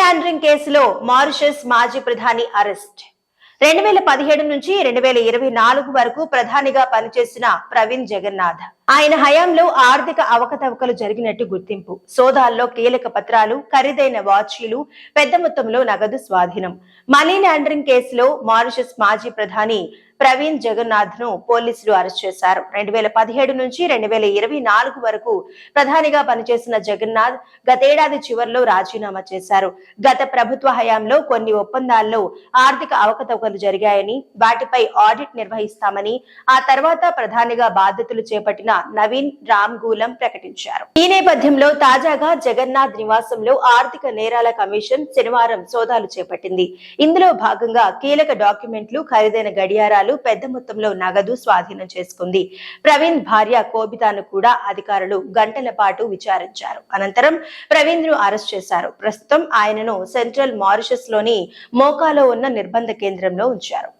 Laundering కేసులో Mauritius మాజీ ప్రధాని అరెస్ట్. 2017 నుంచి 2024 వరకు ప్రధానిగా పనిచేసిన ప్రవీణ్ జగన్నాథ్. ఆయన హయాంలో ఆర్థిక అవకతవకలు జరిగినట్టు గుర్తింపు. సోదాల్లో కీలక పత్రాలు, ఖరీదైన వాచీలు, పెద్ద మొత్తంలో నగదు స్వాధీనం. మనీ లాండరింగ్ కేసులో మారిషస్ మాజీ ప్రధాని ప్రవీణ్ జగన్నాథ్ ను పోలీసులు అరెస్ట్ చేశారు. 2017 నుంచి 2024 వరకు ప్రధానిగా పనిచేసిన జగన్నాథ్ గతేడాది చివరిలో రాజీనామా చేశారు. గత ప్రభుత్వ హయాంలో కొన్ని ఒప్పందాల్లో ఆర్థిక అవకతవకలు జరిగాయని, వాటిపై ఆడిట్ నిర్వహిస్తామని ఆ తర్వాత ప్రధానిగా బాధ్యతలు చేపట్టిన నవీన్ రామ్గూలం ప్రకటించారు. ఈ నేపథ్యంలో తాజాగా జగన్నాథ్ నివాసంలో ఆర్థిక నేరాల కమిషన్ శనివారం సోదాలు చేపట్టింది. ఇందులో భాగంగా కీలక డాక్యుమెంట్లు, ఖరీదైన గడియారాలు, పెద్ద మొత్తంలో నగదు స్వాధీనం చేసుకుంది. ప్రవీణ్ భార్య కోబితాను కూడా అధికారులు గంటల పాటు విచారించారు. అనంతరం ప్రవీణ్ ను అరెస్ట్ చేశారు. ప్రస్తుతం ఆయనను సెంట్రల్ మారిషస్ లోని మోకాలో ఉన్న నిర్బంధ కేంద్రంలో ఉంచారు.